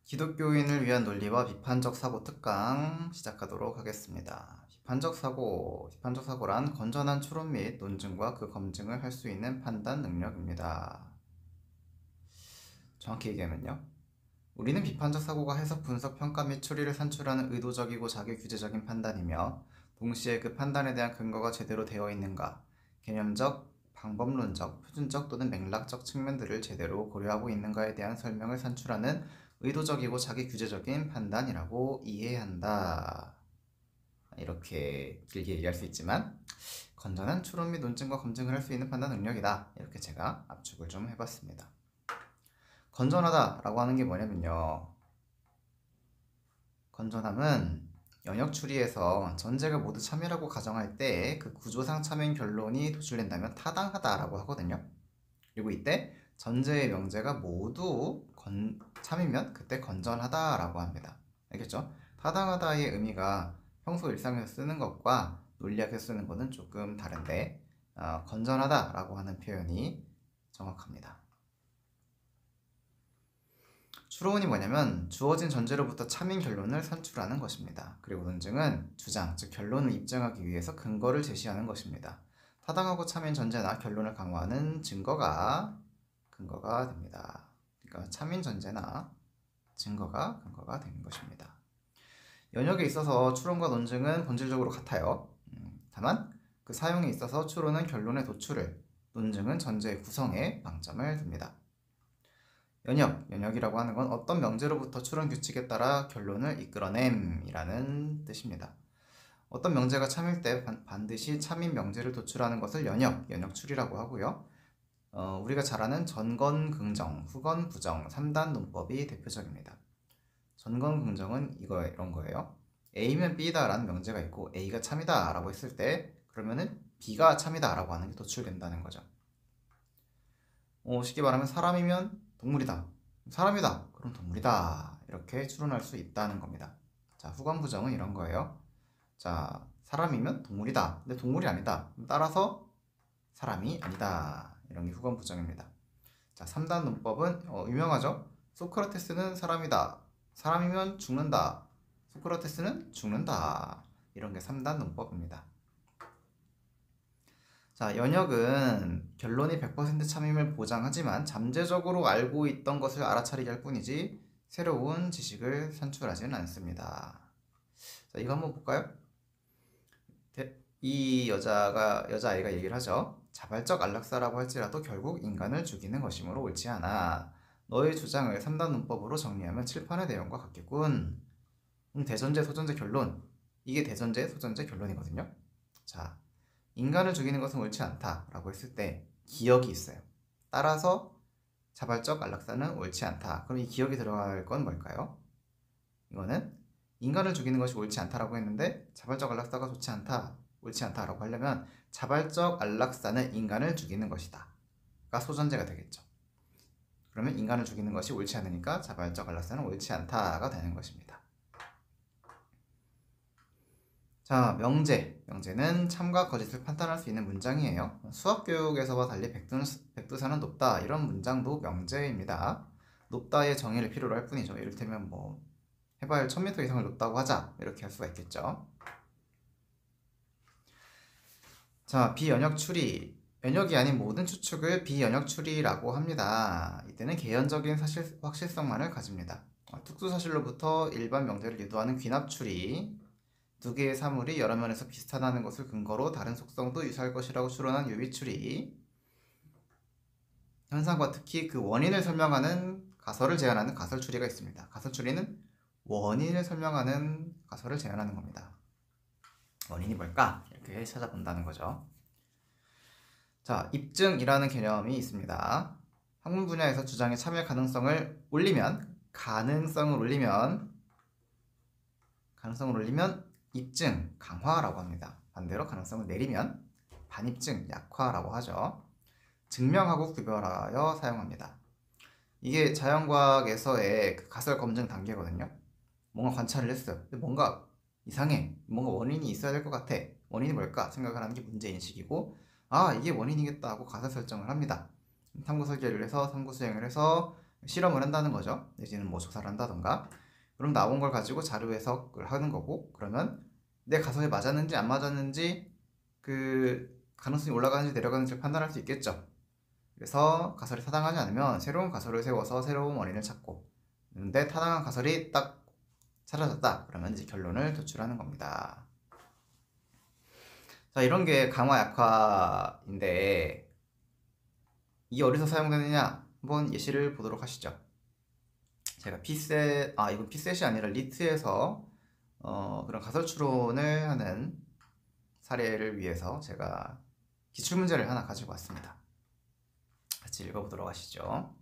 기독교인을 위한 논리와 비판적 사고 특강 시작하도록 하겠습니다. 비판적 사고란 건전한 추론 및 논증과 그 검증을 할 수 있는 판단 능력입니다. 정확히 얘기하면요. 우리는 비판적 사고가 해석, 분석, 평가 및 추리를 산출하는 의도적이고 자기규제적인 판단이며 동시에 그 판단에 대한 근거가 제대로 되어 있는가, 개념적, 방법론적, 표준적 또는 맥락적 측면들을 제대로 고려하고 있는가에 대한 설명을 산출하는 의도적이고 자기규제적인 판단이라고 이해한다. 이렇게 길게 얘기할 수 있지만 건전한 추론 및 논증과 검증을 할 수 있는 판단 능력이다. 이렇게 제가 압축을 좀 해봤습니다. 건전하다라고 하는 게 뭐냐면요. 건전함은 영역 추리에서 전제가 모두 참여라고 가정할 때 그 구조상 참여인 결론이 도출된다면 타당하다라고 하거든요. 그리고 이때 전제의 명제가 모두 참이면 그때 건전하다라고 합니다. 알겠죠? 타당하다의 의미가 평소 일상에서 쓰는 것과 논리학에서 쓰는 것은 조금 다른데 건전하다라고 하는 표현이 정확합니다. 추론이 뭐냐면 주어진 전제로부터 참인 결론을 산출하는 것입니다. 그리고 논증은 주장, 즉 결론을 입증하기 위해서 근거를 제시하는 것입니다. 타당하고 참인 전제나 결론을 강화하는 근거가 됩니다. 그러니까 참인 전제나 증거가 근거가 되는 것입니다. 연역에 있어서 추론과 논증은 본질적으로 같아요. 다만 그 사용에 있어서 추론은 결론의 도출을, 논증은 전제의 구성에 방점을 둡니다. 연역이라고 하는 건 어떤 명제로부터 추론 규칙에 따라 결론을 이끌어냄이라는 뜻입니다. 어떤 명제가 참일 때 반드시 참인 명제를 도출하는 것을 연역추리라고 하고요. 우리가 잘 아는 전건 긍정, 후건 부정, 3단 논법이 대표적입니다. 전건 긍정은 이런 거예요. A면 B다라는 명제가 있고 A가 참이다 라고 했을 때 그러면은 B가 참이다 라고 하는 게 도출된다는 거죠. 쉽게 말하면 사람이면 동물이다. 사람이다. 그럼 동물이다. 이렇게 추론할 수 있다는 겁니다. 자, 후건 부정은 이런 거예요. 자, 사람이면 동물이다. 근데 동물이 아니다. 따라서 사람이 아니다. 이런 게 후건 부정입니다. 자, 3단 논법은 유명하죠? 소크라테스는 사람이다. 사람이면 죽는다. 소크라테스는 죽는다. 이런 게 3단 논법입니다. 자, 연역은 결론이 100% 참임을 보장하지만 잠재적으로 알고 있던 것을 알아차리게 할 뿐이지 새로운 지식을 산출하지는 않습니다. 자, 이거 한번 볼까요? 이 여자아이가 얘기를 하죠. 자발적 안락사라고 할지라도 결국 인간을 죽이는 것이므로 옳지 않아. 너의 주장을 3단 논법으로 정리하면 칠판의 내용과 같겠군. 대전제, 소전제, 결론. 이게 대전제, 소전제, 결론이거든요. 자, 인간을 죽이는 것은 옳지 않다라고 했을 때 기억이 있어요. 따라서 자발적 안락사는 옳지 않다. 그럼 이 기억이 들어갈 건 뭘까요? 이거는 인간을 죽이는 것이 옳지 않다라고 했는데 자발적 안락사가 옳지 않다라고 하려면 자발적 안락사는 인간을 죽이는 것이다. 가 소전제가 되겠죠. 그러면 인간을 죽이는 것이 옳지 않으니까 자발적 안락사는 옳지 않다가 되는 것입니다. 자, 명제는 참과 거짓을 판단할 수 있는 문장이에요. 수학교육에서와 달리 백두산은 높다 이런 문장도 명제입니다. 높다의 정의를 필요로 할 뿐이죠. 이를테면 해발 1000m 이상을 높다고 하자 이렇게 할 수가 있겠죠. 자, 비연역 추리. 연역이 아닌 모든 추측을 비연역 추리라고 합니다. 이때는 개연적인 확실성만을 가집니다. 특수사실로부터 일반 명제를 유도하는 귀납 추리. 두 개의 사물이 여러 면에서 비슷하다는 것을 근거로 다른 속성도 유사할 것이라고 추론한 유비 추리. 현상과 특히 그 원인을 설명하는 가설을 제안하는 가설 추리가 있습니다. 가설 추리는 원인을 설명하는 가설을 제안하는 겁니다. 원인이 뭘까? 이렇게 찾아본다는 거죠. 자, 입증이라는 개념이 있습니다. 학문 분야에서 주장의 참여 가능성을 올리면 입증, 강화라고 합니다. 반대로 가능성을 내리면 반입증, 약화라고 하죠. 증명하고 구별하여 사용합니다. 이게 자연과학에서의 그 가설 검증 단계거든요. 뭔가 관찰을 했어요. 근데 뭔가 이상해. 뭔가 원인이 있어야 될 것 같아. 원인이 뭘까 생각을 하는 게 문제인식이고 이게 원인이겠다 하고 가설 설정을 합니다. 탐구 설계를 해서 탐구 수행을 해서 실험을 한다는 거죠. 내지는 뭐 조사를 한다던가. 그럼 나온 걸 가지고 자료 해석을 하는 거고, 그러면 내 가설이 맞았는지 안 맞았는지 그 가능성이 올라가는지 내려가는지 판단할 수 있겠죠. 그래서 가설이 타당하지 않으면 새로운 가설을 세워서 새로운 원인을 찾고, 근데 타당한 가설이 딱 사라졌다 그러면 이제 결론을 도출하는 겁니다. 자, 이런 게 강화 약화인데 이게 어디서 사용되느냐 한번 예시를 보도록 하시죠. 제가 이건 피셋이 아니라 리트에서 그런 가설 추론을 하는 사례를 위해서 제가 기출문제를 하나 가지고 왔습니다. 같이 읽어보도록 하시죠.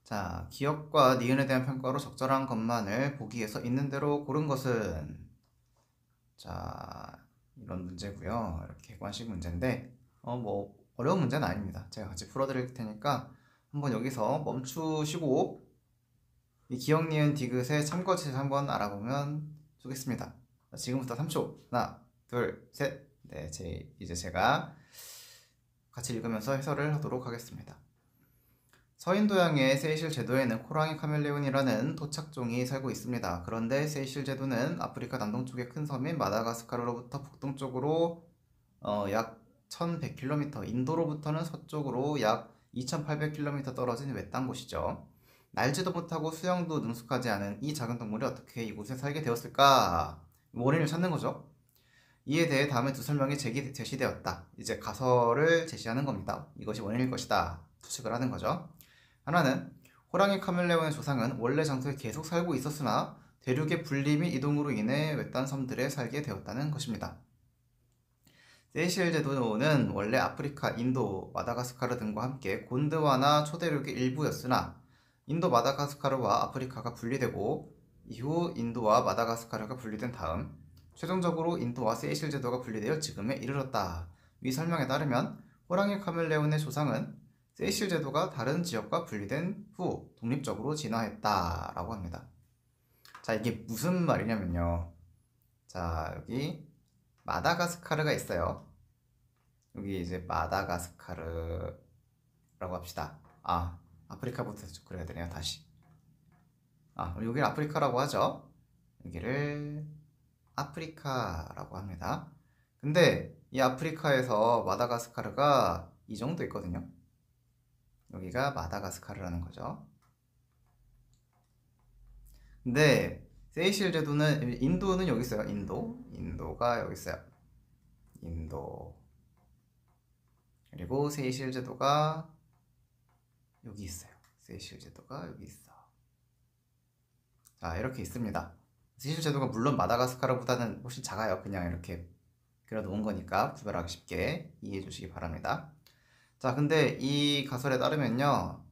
자, 기억과 니은에 대한 평가로 적절한 것만을 보기에서 있는 대로 고른 것은, 자, 이런 문제고요. 이렇게 객관식 문제인데 뭐 어려운 문제는 아닙니다. 제가 같이 풀어드릴 테니까 한번 여기서 멈추시고 이 기억, 니은, 디귿의 참고지를 한번 알아보면 좋겠습니다. 자, 지금부터 3초. 하나, 둘, 셋. 네, 이제 제가 같이 읽으면서 해설을 하도록 하겠습니다. 서인도양의 세이실 제도에는 코랑이 카멜레온이라는 토착종이 살고 있습니다. 그런데 세이실 제도는 아프리카 남동쪽의 큰 섬인 마다가스카르로부터 북동쪽으로 약 1100km, 인도로부터는 서쪽으로 약 2800km 떨어진 외딴 곳이죠. 날지도 못하고 수영도 능숙하지 않은 이 작은 동물이 어떻게 이곳에 살게 되었을까? 원인을 찾는 거죠. 이에 대해 다음에 두 설명이 제시되었다. 이제 가설을 제시하는 겁니다. 이것이 원인일 것이다. 추측을 하는 거죠. 하나는 호랑이 카멜레온의 조상은 원래 장소에 계속 살고 있었으나 대륙의 분리 및 이동으로 인해 외딴 섬들에 살게 되었다는 것입니다. 세이실 제도는 원래 아프리카, 인도, 마다가스카르 등과 함께 곤드와나 초대륙의 일부였으나 인도, 마다가스카르와 아프리카가 분리되고 이후 인도와 마다가스카르가 분리된 다음 최종적으로 인도와 세이실 제도가 분리되어 지금에 이르렀다. 위 설명에 따르면 호랑이 카멜레온의 조상은 세이실 제도가 다른 지역과 분리된 후 독립적으로 진화했다라고 합니다. 자, 이게 무슨 말이냐면요. 자, 여기 마다가스카르가 있어요. 여기 이제 마다가스카르라고 합시다. 아프리카부터 그래야 되네요. 다시. 여기를 아프리카라고 하죠. 여기를 아프리카라고 합니다. 근데 이 아프리카에서 마다가스카르가 이 정도 있거든요. 여기가 마다가스카르라는 거죠. 근데 세이실 제도는, 인도는 여기 있어요. 인도가 여기 있어요. 인도. 그리고 세이실 제도가 여기 있어요. 세이실 제도가 여기 있어. 자, 이렇게 있습니다. 세이실 제도가 물론 마다가스카르보다는 훨씬 작아요. 그냥 이렇게 그려놓은 거니까 구별하기 쉽게 이해해 주시기 바랍니다. 자, 근데 이 가설에 따르면요,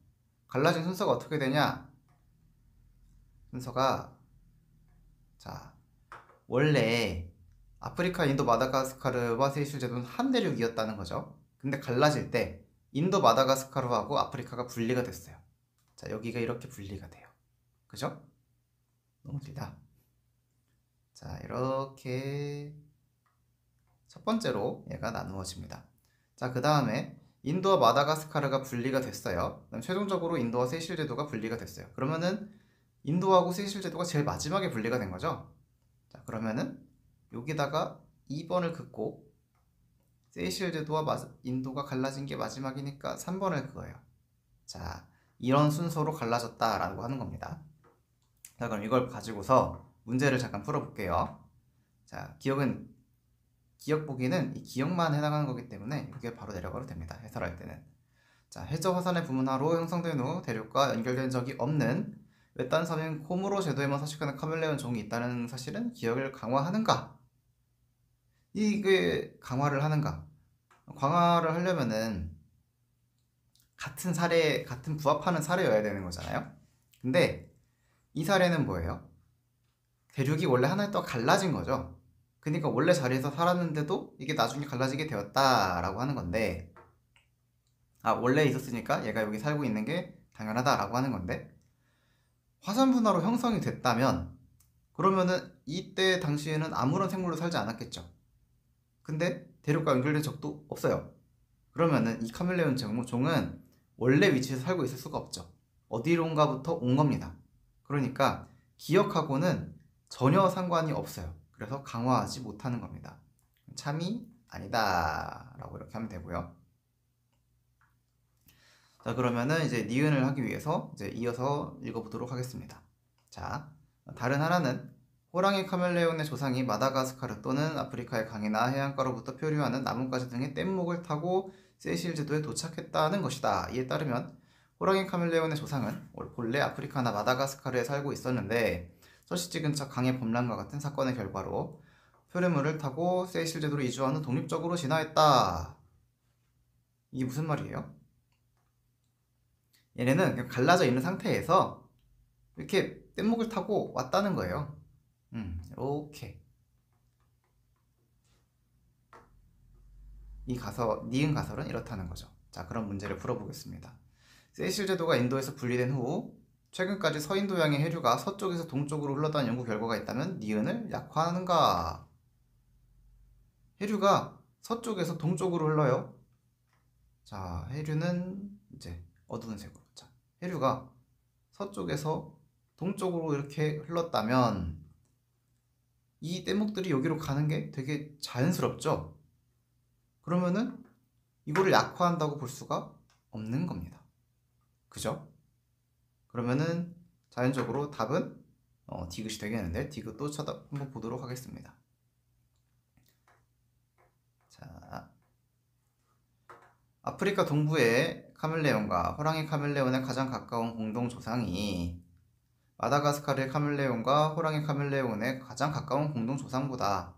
갈라진 순서가 어떻게 되냐? 순서가, 자, 원래 아프리카, 인도, 마다가스카르와 세이실 제도는 한 대륙이었다는 거죠. 근데 갈라질 때 인도, 마다가스카르하고 아프리카가 분리가 됐어요. 자, 여기가 이렇게 분리가 돼요. 그죠? 너무 길다. 자, 이렇게 첫 번째로 얘가 나누어집니다. 자, 그 다음에 인도와 마다가스카르가 분리가 됐어요. 그다음 최종적으로 인도와 세이실 제도가 분리가 됐어요. 그러면은 인도하고 세이실 제도가 제일 마지막에 분리가 된 거죠. 자, 그러면은 여기다가 2번을 긋고 세이실 제도와 인도가 갈라진 게 마지막이니까 3번을 그어요. 자, 이런 순서로 갈라졌다라고 하는 겁니다. 자, 그럼 이걸 가지고서 문제를 잠깐 풀어볼게요. 자, 기억 보기는 이 기억만 해당하는 거기 때문에 이게 바로 내려가도 됩니다. 해설할 때는. 자, 해저 화산의 부문화로 형성된 후 대륙과 연결된 적이 없는 외딴 섬인 코모로 제도에만 서식하는 카멜레온 종이 있다는 사실은 기억을 강화하는가? 이게 강화를 하는가? 강화를 하려면은 같은 사례, 같은 부합하는 사례여야 되는 거잖아요. 근데 이 사례는 뭐예요? 대륙이 원래 하나였다가 갈라진 거죠. 그러니까 원래 자리에서 살았는데도 이게 나중에 갈라지게 되었다라고 하는 건데, 원래 있었으니까 얘가 여기 살고 있는 게 당연하다라고 하는 건데, 화산 분화로 형성이 됐다면 그러면은 이때 당시에는 아무런 생물로 살지 않았겠죠. 근데 대륙과 연결된 적도 없어요. 그러면은 이 카멜레온 종은 원래 위치에서 살고 있을 수가 없죠. 어디론가부터 온 겁니다. 그러니까 기억하고는 전혀 상관이 없어요. 그래서 강화하지 못하는 겁니다. 참이 아니다 라고 이렇게 하면 되고요. 자, 그러면은 이제 니은을 하기 위해서 이제 이어서 읽어보도록 하겠습니다. 자, 다른 하나는 호랑이 카멜레온의 조상이 마다가스카르 또는 아프리카의 강이나 해안가로부터 표류하는 나뭇가지 등의 뗏목을 타고 세실 제도에 도착했다는 것이다. 이에 따르면 호랑이 카멜레온의 조상은 본래 아프리카나 마다가스카르에 살고 있었는데 서식지 근처 강의 범람과 같은 사건의 결과로 표류물을 타고 세실 제도로 이주한 후 독립적으로 진화했다. 이게 무슨 말이에요? 얘네는 그냥 갈라져 있는 상태에서 이렇게 뗏목을 타고 왔다는 거예요. 이렇게 니은 가설은 이렇다는 거죠. 자, 그럼 문제를 풀어보겠습니다. 세실 제도가 인도에서 분리된 후 최근까지 서인도양의 해류가 서쪽에서 동쪽으로 흘러다닌 연구 결과가 있다면 니은을 약화하는가? 해류가 서쪽에서 동쪽으로 흘러요. 자, 해류는 이제 어두운 색으로. 자, 해류가 서쪽에서 동쪽으로 이렇게 흘렀다면 이 뗏목들이 여기로 가는 게 되게 자연스럽죠? 그러면은 이거를 약화한다고 볼 수가 없는 겁니다. 그죠? 그러면은 자연적으로 답은 디귿이 되겠는데 디귿도 한번 보도록 하겠습니다. 자, 아프리카 동부의 카멜레온과 호랑이 카멜레온의 가장 가까운 공동 조상이 마다가스카르의 카멜레온과 호랑이 카멜레온의 가장 가까운 공동 조상보다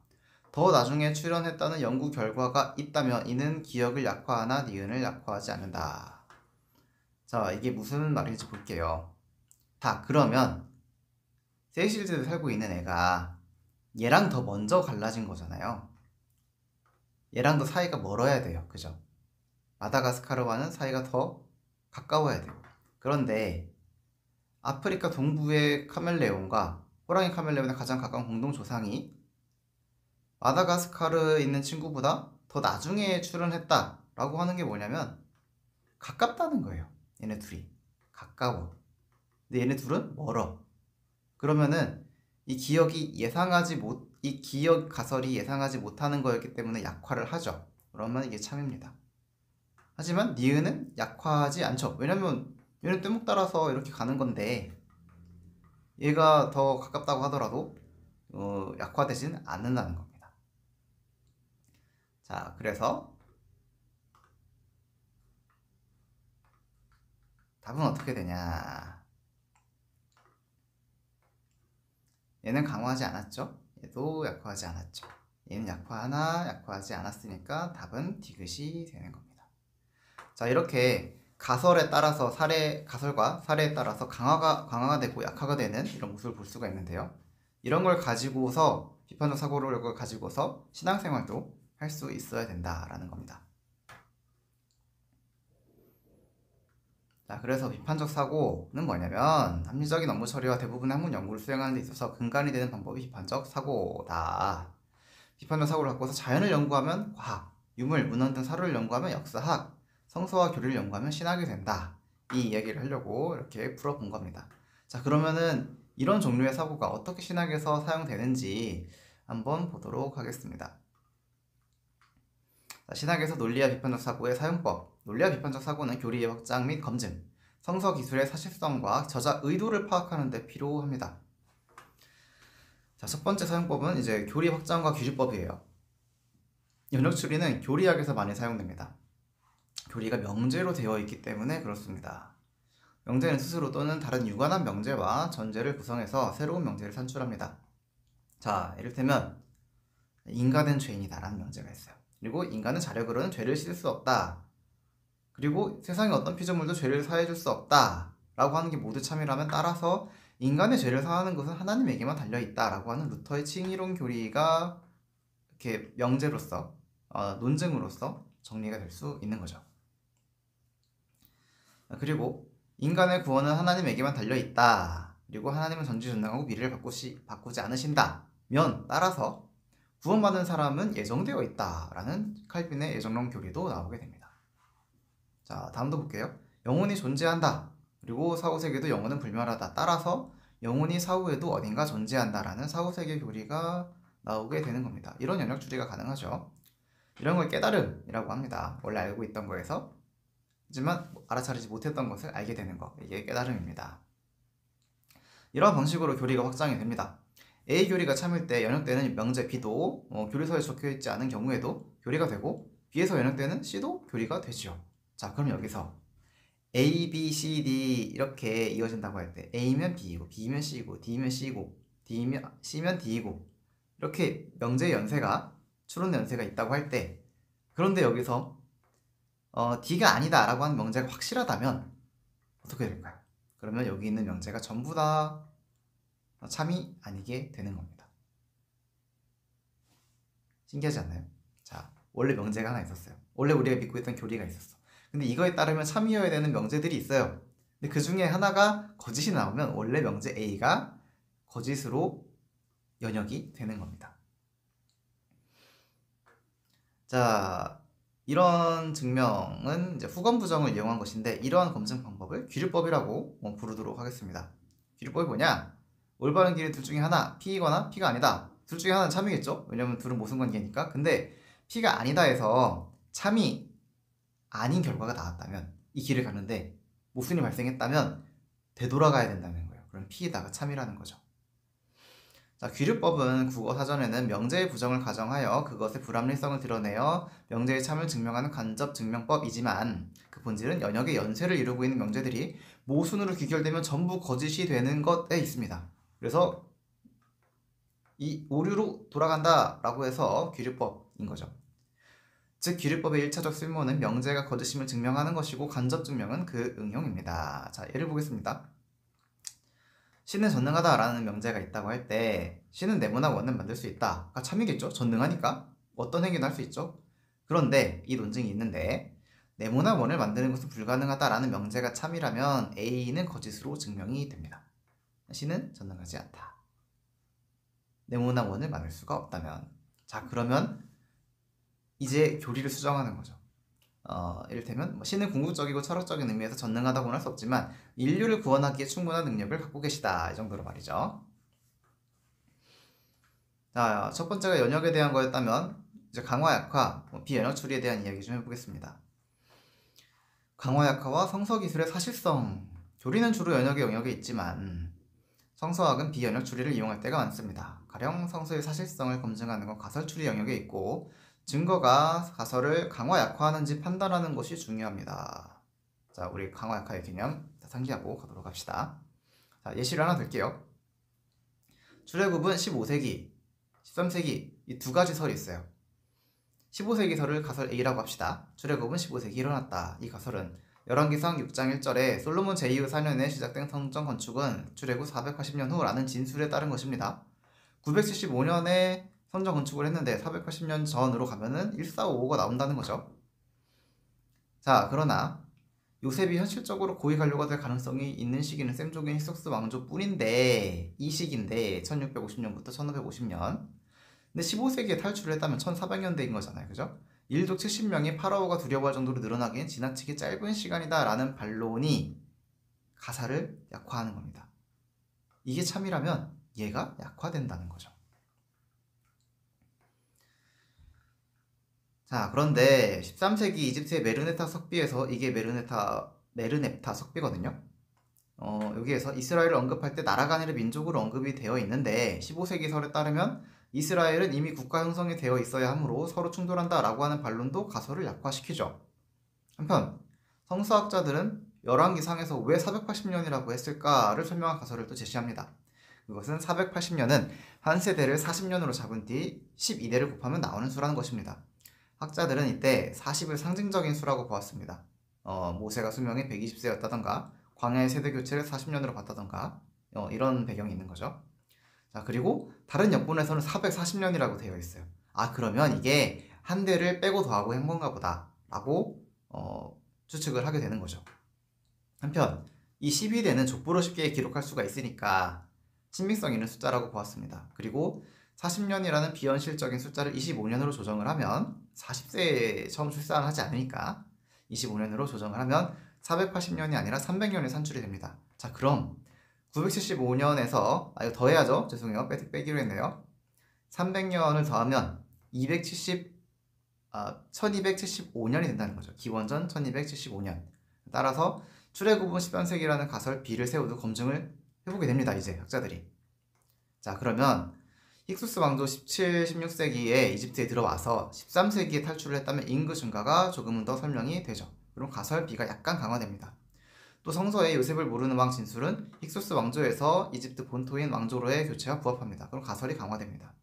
더 나중에 출현했다는 연구 결과가 있다면 이는 기억을 약화하나 니은을 약화하지 않는다. 자, 이게 무슨 말인지 볼게요. 다 그러면 세실제도에 살고 있는 애가 얘랑 더 먼저 갈라진 거잖아요. 얘랑 더 사이가 멀어야 돼요. 그죠? 마다가스카르와는 사이가 더 가까워야 돼요. 그런데 아프리카 동부의 카멜레온과 호랑이 카멜레온의 가장 가까운 공동 조상이 마다가스카르에 있는 친구보다 더 나중에 출현했다 라고 하는 게 뭐냐면 가깝다는 거예요. 얘네 둘이 가까워. 근데 얘네 둘은 멀어. 그러면은 이 기억 가설이 예상하지 못하는 거였기 때문에 약화를 하죠. 그러면 이게 참입니다. 하지만 니은은 약화하지 않죠. 왜냐면 얘는 뗏목 따라서 이렇게 가는 건데 얘가 더 가깝다고 하더라도 약화되진 않는다는 겁니다. 자, 그래서 답은 어떻게 되냐? 얘는 강화하지 않았죠? 얘도 약화하지 않았죠? 얘는 약화하나 약화하지 않았으니까 답은 디귿이 되는 겁니다. 자, 이렇게 가설과 사례에 따라서 강화가 되고 약화가 되는 이런 모습을 볼 수가 있는데요. 이런 걸 가지고서 비판적 사고를 가지고서 신앙생활도 할 수 있어야 된다라는 겁니다. 자, 그래서 비판적 사고는 뭐냐면 합리적인 업무 처리와 대부분의 학문 연구를 수행하는 데 있어서 근간이 되는 방법이 비판적 사고다. 비판적 사고를 갖고서 자연을 연구하면 과학, 유물, 문헌 등 사료를 연구하면 역사학, 성서와 교리를 연구하면 신학이 된다. 이 이야기를 하려고 이렇게 풀어본 겁니다. 자, 그러면은 이런 종류의 사고가 어떻게 신학에서 사용되는지 한번 보도록 하겠습니다. 자, 신학에서 논리와 비판적 사고의 사용법. 논리와 비판적 사고는 교리의 확장 및 검증, 성서 기술의 사실성과 저자 의도를 파악하는 데 필요합니다. 자, 첫 번째 사용법은 이제 교리 확장과 규지법이에요. 연역 추리는 교리학에서 많이 사용됩니다. 교리가 명제로 되어 있기 때문에 그렇습니다. 명제는 스스로 또는 다른 유관한 명제와 전제를 구성해서 새로운 명제를 산출합니다. 자, 이를테면 인간은 죄인이다 라는 명제가 있어요. 그리고 인간은 자력으로는 죄를 씻을 수 없다. 그리고 세상에 어떤 피조물도 죄를 사해줄 수 없다 라고 하는 게 모두 참이라면 따라서 인간의 죄를 사하는 것은 하나님에게만 달려있다 라고 하는 루터의 칭의론 교리가 이렇게 명제로서 논증으로서 정리가 될 수 있는 거죠. 그리고 인간의 구원은 하나님에게만 달려있다. 그리고 하나님은 전지전능하고 미래를 바꾸지 않으신다면 따라서 구원받는 사람은 예정되어 있다라는 칼빈의 예정론 교리도 나오게 됩니다. 자, 다음도 볼게요. 영혼이 존재한다. 그리고 사후세계도 영혼은 불멸하다. 따라서 영혼이 사후에도 어딘가 존재한다라는 사후세계 교리가 나오게 되는 겁니다. 이런 영역 추리가 가능하죠. 이런 걸 깨달음이라고 합니다. 원래 알고 있던 거에서 하지만 알아차리지 못했던 것을 알게 되는 것. 이게 깨달음입니다. 이런 방식으로 교리가 확장이 됩니다. A 교리가 참일 때 연역되는 명제 B도 교리서에 적혀있지 않은 경우에도 교리가 되고 B에서 연역되는 C도 교리가 되죠. 자, 그럼 여기서 A, B, C, D 이렇게 이어진다고 할 때 A면 B이고 B면 C이고 D면 C이고 C면 D이고 이렇게 명제 연세가 추론 연세가 있다고 할 때 그런데 여기서 D가 아니다 라고 하는 명제가 확실하다면 어떻게 될까요? 그러면 여기 있는 명제가 전부 다 참이 아니게 되는 겁니다. 신기하지 않나요? 자, 원래 명제가 하나 있었어요. 원래 우리가 믿고 있던 교리가 있었어. 근데 이거에 따르면 참이어야 되는 명제들이 있어요. 근데 그 중에 하나가 거짓이 나오면 원래 명제 A가 거짓으로 연역이 되는 겁니다. 자, 이런 증명은 이제 후건 부정을 이용한 것인데 이러한 검증 방법을 귀류법이라고 부르도록 하겠습니다. 귀류법이 뭐냐? 올바른 길이 둘 중에 하나, P이거나 P가 아니다. 둘 중에 하나는 참이겠죠? 왜냐면 둘은 모순관계니까. 근데 P가 아니다 해서 참이 아닌 결과가 나왔다면 이 길을 가는데 모순이 발생했다면 되돌아가야 된다는 거예요. 그럼 P에다가 참이라는 거죠. 자, 귀류법은 국어사전에는 명제의 부정을 가정하여 그것의 불합리성을 드러내어 명제의 참을 증명하는 간접 증명법이지만 그 본질은 연역의 연쇄를 이루고 있는 명제들이 모순으로 귀결되면 전부 거짓이 되는 것에 있습니다. 그래서 이 오류로 돌아간다 라고 해서 귀류법인 거죠. 즉 귀류법의 1차적 쓸모는 명제가 거짓임을 증명하는 것이고 간접 증명은 그 응용입니다. 자, 예를 보겠습니다. 신은 전능하다라는 명제가 있다고 할 때 신은 네모나 원을 만들 수 있다. 그러니까 참이겠죠? 전능하니까 어떤 행위도 할 수 있죠. 그런데 이 논증이 있는데 네모나 원을 만드는 것은 불가능하다라는 명제가 참이라면 A는 거짓으로 증명이 됩니다. 신은 전능하지 않다. 네모나 원을 만들 수가 없다면 자, 그러면 이제 교리를 수정하는 거죠. 이를테면 신은 궁극적이고 철학적인 의미에서 전능하다고는 할 수 없지만 인류를 구원하기에 충분한 능력을 갖고 계시다. 이 정도로 말이죠. 자, 첫 번째가 연역에 대한 거였다면 이제 강화 약화, 비연역 추리에 대한 이야기 좀 해보겠습니다. 강화 약화와 성서 기술의 사실성. 교리는 주로 연역의 영역에 있지만 성서학은 비연역 추리를 이용할 때가 많습니다. 가령 성서의 사실성을 검증하는 건 가설 추리 영역에 있고 증거가 가설을 강화 약화하는지 판단하는 것이 중요합니다. 자, 우리 강화 약화의 개념 상기하고 가도록 합시다. 자, 예시를 하나 들게요. 출애굽은 15세기, 13세기 이 두 가지 설이 있어요. 15세기 설을 가설 A라고 합시다. 출애굽은 15세기 일어났다. 이 가설은 열왕기상 6장 1절에 솔로몬 제2의 4년에 시작된 성전 건축은 출애굽 480년 후라는 진술에 따른 것입니다. 975년에 성전 건축을 했는데 480년 전으로 가면은 1455가 나온다는 거죠. 자, 그러나 요셉이 현실적으로 고위 관료가 될 가능성이 있는 시기는 셈족인 히속스 왕조뿐인데 이 시기인데 1650년부터 1550년. 근데 15세기에 탈출을 했다면 1400년대인 거잖아요. 그죠? 일족 70명이 파라오가 두려워할 정도로 늘어나기엔 지나치게 짧은 시간이다 라는 반론이 가사를 약화하는 겁니다. 이게 참이라면 얘가 약화된다는 거죠. 자, 그런데 13세기 이집트의 메르네타 석비에서 이게 메르넵타 석비거든요. 여기에서 이스라엘을 언급할 때 나라가 아니라 민족으로 언급이 되어 있는데 15세기 설에 따르면 이스라엘은 이미 국가 형성이 되어 있어야 하므로 서로 충돌한다 라고 하는 반론도 가설을 약화시키죠. 한편 성서학자들은 열왕기상에서 왜 480년이라고 했을까를 설명한 가설을 또 제시합니다. 그것은 480년은 한 세대를 40년으로 잡은 뒤 12대를 곱하면 나오는 수라는 것입니다. 학자들은 이때 40을 상징적인 수라고 보았습니다. 모세가 수명이 120세였다던가 광야의 세대 교체를 40년으로 봤다던가 이런 배경이 있는 거죠. 자, 그리고 다른 역본에서는 440년이라고 되어 있어요. 아, 그러면 이게 한 대를 빼고 더하고 한 건가 보다 라고 추측을 하게 되는 거죠. 한편 이 12대는 족보로 쉽게 기록할 수가 있으니까 신빙성 있는 숫자라고 보았습니다. 그리고 40년이라는 비현실적인 숫자를 25년으로 조정을 하면 40세에 처음 출산을 하지 않으니까 25년으로 조정을 하면 480년이 아니라 300년의 산출이 됩니다. 자, 그럼 975년에서 이거 더해야죠. 죄송해요. 빼기로 했네요. 300년을 더하면 1275년이 된다는 거죠. 기원전 1275년. 따라서 출애굽은 13세기라는 가설 B를 세우도 검증을 해보게 됩니다. 이제 학자들이. 자, 그러면 힉수스 왕조 17, 16세기에 이집트에 들어와서 13세기에 탈출을 했다면 인구 증가가 조금은 더 설명이 되죠. 그럼 가설 B가 약간 강화됩니다. 또 성서에 요셉을 모르는 왕 진술은 힉수스 왕조에서 이집트 본토인 왕조로의 교체와 부합합니다. 그럼 가설이 강화됩니다.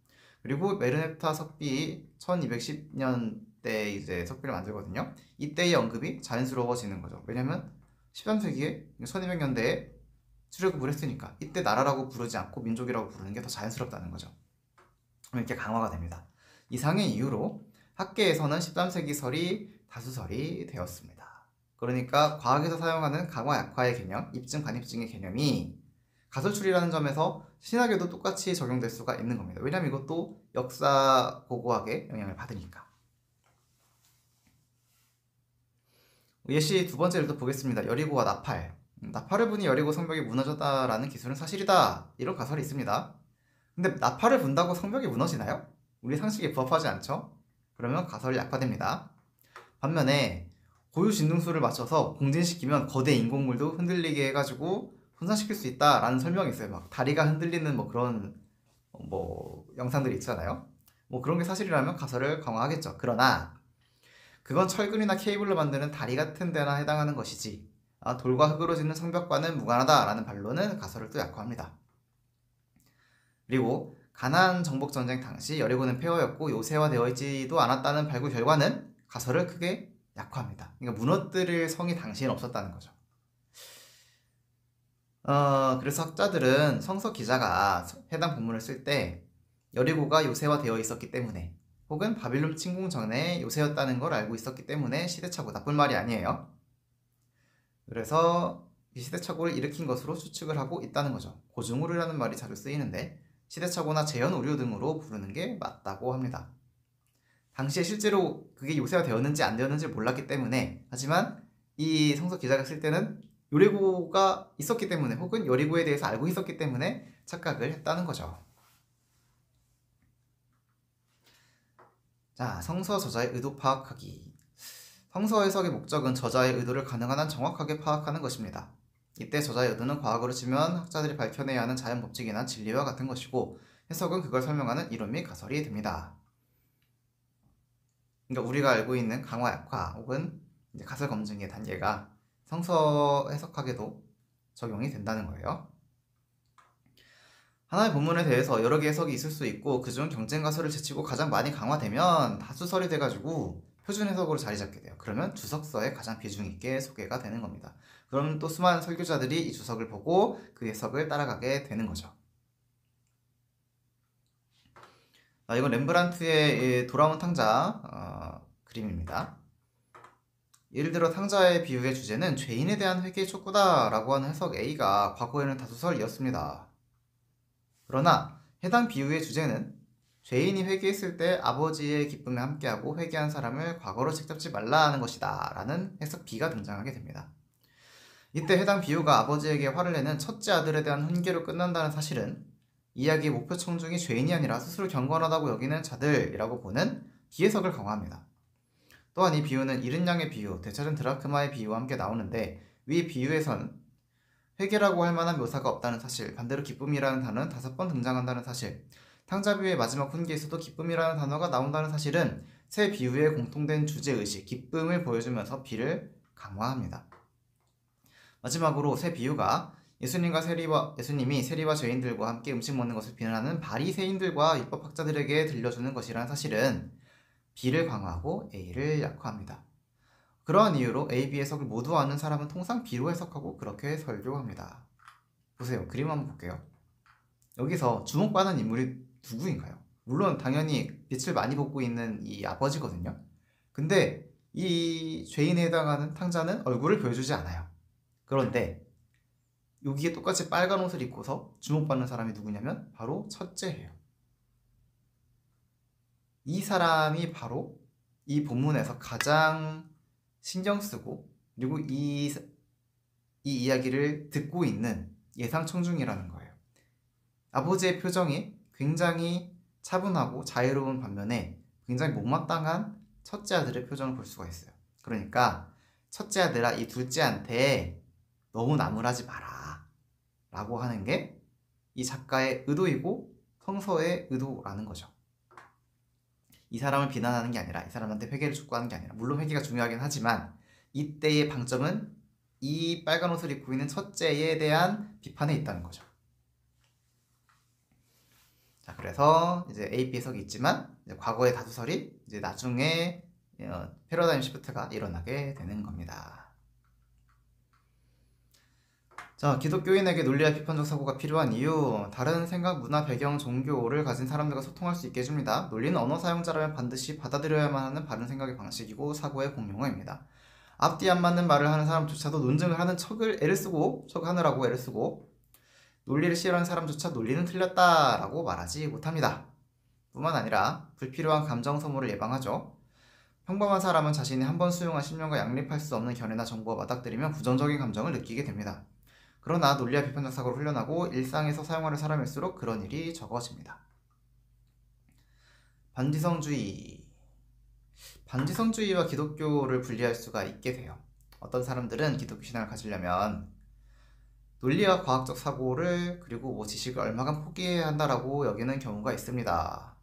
그리고 메르넵타 석비 1210년대 이제 석비를 만들거든요. 이때의 언급이 자연스러워지는 거죠. 왜냐면 13세기에 1200년대에 출애굽을 했으니까 이때 나라라고 부르지 않고 민족이라고 부르는 게 더 자연스럽다는 거죠. 이렇게 강화가 됩니다. 이상의 이유로 학계에서는 13세기 설이 다수설이 되었습니다. 그러니까 과학에서 사용하는 강화 약화의 개념, 입증 반입증의 개념이 가설출이라는 점에서 신학에도 똑같이 적용될 수가 있는 겁니다. 왜냐면 이것도 역사 고고학에 영향을 받으니까. 예시 두 번째를 또 보겠습니다. 여리고와 나팔. 나팔을 분이 여리고 성벽이 무너졌다라는 기술은 사실이다. 이런 가설이 있습니다. 근데 나팔을 분다고 성벽이 무너지나요? 우리 상식에 부합하지 않죠? 그러면 가설이 약화됩니다. 반면에 고유 진동수를 맞춰서 공진시키면 거대 인공물도 흔들리게 해가지고 손상시킬 수 있다라는 설명이 있어요. 막 다리가 흔들리는 뭐 그런 영상들이 있잖아요. 뭐 그런 게 사실이라면 가설을 강화하겠죠. 그러나 그건 철근이나 케이블로 만드는 다리 같은 데나 해당하는 것이지 돌과 흙으로 짓는 성벽과는 무관하다라는 반론은 가설을 또 약화합니다. 그리고 가나안 정복 전쟁 당시 여리고는 폐허였고 요새화되어 있지도 않았다는 발굴 결과는 가설을 크게 약화합니다. 그러니까 무너뜨릴 성이 당시엔 없었다는 거죠. 그래서 학자들은 성서 기자가 해당 본문을 쓸 때 여리고가 요새화되어 있었기 때문에 혹은 바빌론 침공 전에 요새였다는 걸 알고 있었기 때문에 시대착오, 나쁜 말이 아니에요. 그래서 이 시대착오를 일으킨 것으로 추측을 하고 있다는 거죠. 고증오류라는 말이 자주 쓰이는데 시대착오나 재현오류 등으로 부르는 게 맞다고 합니다. 당시에 실제로 그게 요새화 되었는지 안 되었는지 몰랐기 때문에, 하지만 이 성서 기자가 쓸 때는 여리고가 있었기 때문에 혹은 여리고에 대해서 알고 있었기 때문에 착각을 했다는 거죠. 자, 성서 저자의 의도 파악하기. 성서 해석의 목적은 저자의 의도를 가능한 한 정확하게 파악하는 것입니다. 이때 저자의 의도는 과학으로 치면 학자들이 밝혀내야 하는 자연 법칙이나 진리와 같은 것이고, 해석은 그걸 설명하는 이론 및 가설이 됩니다. 그러니까 우리가 알고 있는 강화 약화 혹은 이제 가설 검증의 단계가 성서 해석학에도 적용이 된다는 거예요. 하나의 본문에 대해서 여러 개의 해석이 있을 수 있고 그중 경쟁 가설을 제치고 가장 많이 강화되면 다수설이 돼가지고 표준 해석으로 자리 잡게 돼요. 그러면 주석서에 가장 비중 있게 소개가 되는 겁니다. 그럼 또 수많은 설교자들이 이 주석을 보고 그 해석을 따라가게 되는 거죠. 이건 렘브란트의 돌아온 탕자 그림입니다. 예를 들어 탕자의 비유의 주제는 죄인에 대한 회개의 촉구다라고 하는 해석 A가 과거에는 다수설이었습니다. 그러나 해당 비유의 주제는 죄인이 회개했을 때 아버지의 기쁨에 함께하고 회개한 사람을 과거로 책잡지 말라는 것이다 라는 해석 B가 등장하게 됩니다. 이때 해당 비유가 아버지에게 화를 내는 첫째 아들에 대한 훈계로 끝난다는 사실은 이야기의 목표 청중이 죄인이 아니라 스스로 경건하다고 여기는 자들이라고 보는 D해석을 강화합니다. 또한 이 비유는 잃은 양의 비유, 되찾은 드라크마의 비유와 함께 나오는데 위 비유에선 회개라고 할 만한 묘사가 없다는 사실, 반대로 기쁨이라는 단어는 5번 등장한다는 사실, 탕자비유의 마지막 훈계에서도 기쁨이라는 단어가 나온다는 사실은 세 비유의 공통된 주제의식, 기쁨을 보여주면서 비를 강화합니다. 마지막으로 세 비유가 예수님이 세리와 죄인들과 함께 음식 먹는 것을 비난하는 바리새인들과 율법학자들에게 들려주는 것이라는 사실은 B를 강화하고 A를 약화합니다. 그러한 이유로 A, B 해석을 모두 아는 사람은 통상 B로 해석하고 그렇게 설교합니다. 보세요. 그림 한번 볼게요. 여기서 주목받는 인물이 누구인가요? 물론 당연히 빛을 많이 보고 있는 이 아버지거든요. 근데 이 죄인에 해당하는 탕자는 얼굴을 보여주지 않아요. 그런데 여기에 똑같이 빨간 옷을 입고서 주목받는 사람이 누구냐면 바로 첫째예요. 이 사람이 바로 이 본문에서 가장 신경 쓰고 그리고 이 이야기를 듣고 있는 예상 청중이라는 거예요. 아버지의 표정이 굉장히 차분하고 자유로운 반면에 굉장히 못마땅한 첫째 아들의 표정을 볼 수가 있어요. 그러니까 첫째 아들아, 이 둘째한테 너무 나무라지 마라 라고 하는 게 이 작가의 의도이고 성서의 의도라는 거죠. 이 사람을 비난하는 게 아니라, 이 사람한테 회개를 촉구하는 게 아니라, 물론 회개가 중요하긴 하지만 이때의 방점은 이 빨간 옷을 입고 있는 첫째에 대한 비판에 있다는 거죠. 자, 그래서 이제 A, B 해석이 있지만 이제 과거의 다수설이 이제 나중에 패러다임 시프트가 일어나게 되는 겁니다. 자, 기독교인에게 논리와 비판적 사고가 필요한 이유, 다른 생각, 문화, 배경, 종교를 가진 사람들과 소통할 수 있게 해줍니다. 논리는 언어 사용자라면 반드시 받아들여야만 하는 바른 생각의 방식이고 사고의 공용어입니다. 앞뒤 안 맞는 말을 하는 사람조차도 논증을 하는 척하느라고 애를 쓰고 논리를 싫어하는 사람조차 논리는 틀렸다라고 말하지 못합니다. 뿐만 아니라 불필요한 감정 소모를 예방하죠. 평범한 사람은 자신이 한번 수용한 신념과 양립할 수 없는 견해나 정보와 맞닥뜨리면 부정적인 감정을 느끼게 됩니다. 그러나 논리와 비판적 사고를 훈련하고 일상에서 사용하는 사람일수록 그런 일이 적어집니다. 반지성주의와 기독교를 분리할 수가 있게 돼요. 어떤 사람들은 기독교 신앙을 가지려면 논리와 과학적 사고를 그리고 지식을 얼마간 포기해야 한다라고 여기는 경우가 있습니다.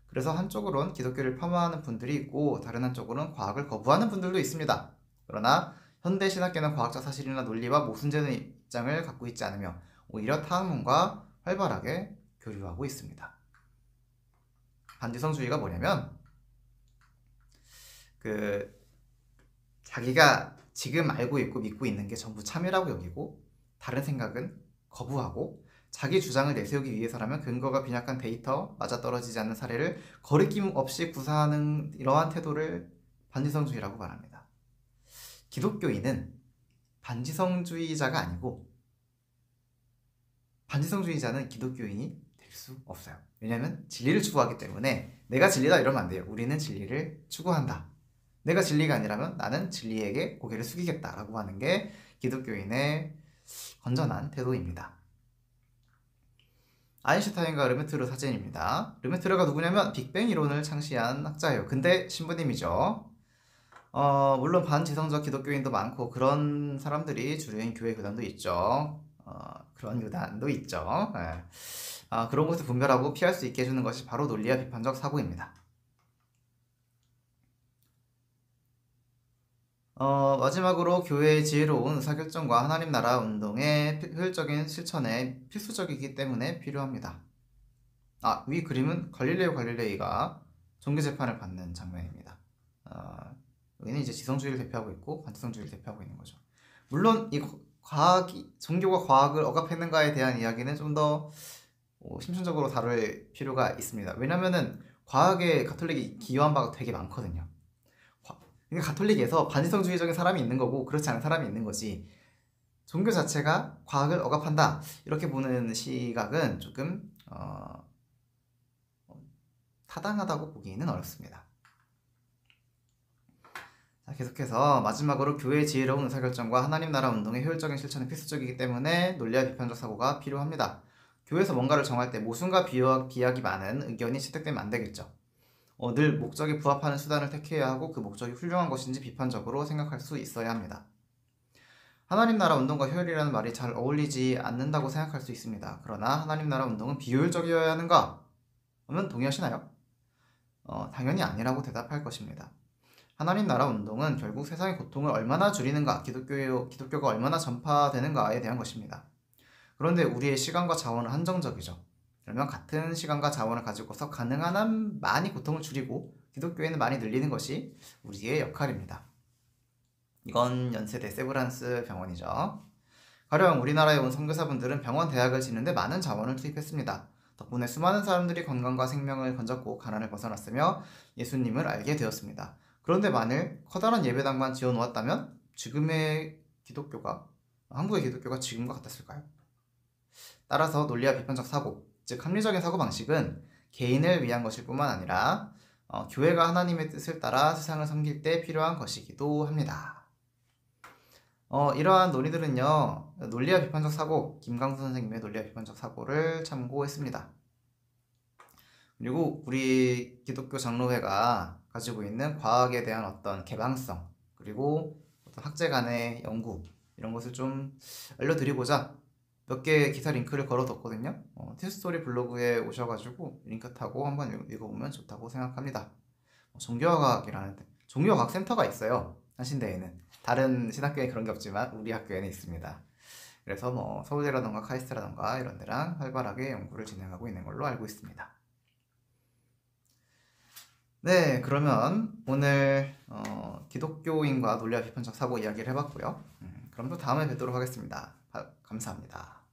그래서 한쪽으론 기독교를 폄하하는 분들이 있고 다른 한쪽으로는 과학을 거부하는 분들도 있습니다. 그러나 현대 신학계는 과학적 사실이나 논리와 모순되는 입장을 갖고 있지 않으며 오히려 타학문과 활발하게 교류하고 있습니다. 반지성주의가 뭐냐면 자기가 지금 알고 있고 믿고 있는 게 전부 참이라고 여기고 다른 생각은 거부하고 자기 주장을 내세우기 위해서라면 근거가 빈약한 데이터, 맞아떨어지지 않는 사례를 거리낌 없이 구사하는 이러한 태도를 반지성주의라고 말합니다. 기독교인은 반지성주의자가 아니고 반지성주의자는 기독교인이 될 수 없어요. 왜냐하면 진리를 추구하기 때문에 내가 진리다 이러면 안 돼요. 우리는 진리를 추구한다. 내가 진리가 아니라면 나는 진리에게 고개를 숙이겠다라고 하는 게 기독교인의 건전한 태도입니다. 아인슈타인과 르메트르 사진입니다. 르메트르가 누구냐면 빅뱅 이론을 창시한 학자예요. 근데 신부님이죠. 물론 반지성적 기독교인도 많고 그런 사람들이 주류인 교회 교단도 있죠. 그런 교단도 있죠. 네. 그런 것을 분별하고 피할 수 있게 해주는 것이 바로 논리와 비판적 사고입니다. 마지막으로 교회의 지혜로운 의사결정과 하나님 나라 운동의 효율적인 실천에 필수적이기 때문에 필요합니다. 위 그림은 갈릴레이가 종교재판을 받는 장면입니다. 여기는 이제 지성주의를 대표하고 있고 반지성주의를 대표하고 있는 거죠. 물론 이 종교가 과학을 억압했는가에 대한 이야기는 좀 더 심층적으로 다룰 필요가 있습니다. 왜냐면은 과학에 가톨릭이 기여한 바가 되게 많거든요. 그러니까 가톨릭에서 반지성주의적인 사람이 있는 거고 그렇지 않은 사람이 있는 거지 종교 자체가 과학을 억압한다 이렇게 보는 시각은 조금 타당하다고 보기는 어렵습니다. 자, 계속해서 마지막으로 교회의 지혜로운 의사결정과 하나님 나라 운동의 효율적인 실천은 필수적이기 때문에 논리와 비판적 사고가 필요합니다. 교회에서 뭔가를 정할 때 모순과 비약이 많은 의견이 채택되면 안 되겠죠. 늘 목적에 부합하는 수단을 택해야 하고 그 목적이 훌륭한 것인지 비판적으로 생각할 수 있어야 합니다. 하나님 나라 운동과 효율이라는 말이 잘 어울리지 않는다고 생각할 수 있습니다. 그러나 하나님 나라 운동은 비효율적이어야 하는가? 그러면 동의하시나요? 당연히 아니라고 대답할 것입니다. 하나님 나라 운동은 결국 세상의 고통을 얼마나 줄이는가, 기독교가 얼마나 전파되는가에 대한 것입니다. 그런데 우리의 시간과 자원은 한정적이죠. 그러면 같은 시간과 자원을 가지고서 가능한 한 많이 고통을 줄이고 기독교회는 많이 늘리는 것이 우리의 역할입니다. 이건 연세대 세브란스 병원이죠. 가령 우리나라에 온 선교사분들은 병원 대학을 짓는데 많은 자원을 투입했습니다. 덕분에 수많은 사람들이 건강과 생명을 건졌고 가난을 벗어났으며 예수님을 알게 되었습니다. 그런데 만일 커다란 예배당만 지어놓았다면 한국의 기독교가 지금과 같았을까요? 따라서 논리와 비판적 사고, 즉 합리적인 사고방식은 개인을 위한 것일 뿐만 아니라 교회가 하나님의 뜻을 따라 세상을 섬길 때 필요한 것이기도 합니다. 이러한 논의들은요, 논리와 비판적 사고, 김강수 선생님의 논리와 비판적 사고를 참고했습니다. 그리고 우리 기독교 장로회가 가지고 있는 과학에 대한 어떤 개방성, 그리고 어떤 학제 간의 연구, 이런 것을 좀 알려드리고자 몇 개 기사 링크를 걸어뒀거든요. 티스토리 블로그에 오셔가지고 링크 타고 한번 읽어보면 좋다고 생각합니다. 종교과학이라는 종교과학 센터가 있어요. 한신대에는. 다른 신학교에 그런 게 없지만 우리 학교에는 있습니다. 그래서 뭐 서울대라던가 카이스트라던가 이런 데랑 활발하게 연구를 진행하고 있는 걸로 알고 있습니다. 네, 그러면 오늘 기독교인과 논리와 비판적 사고 이야기를 해봤고요. 그럼 또 다음에 뵙도록 하겠습니다. 감사합니다.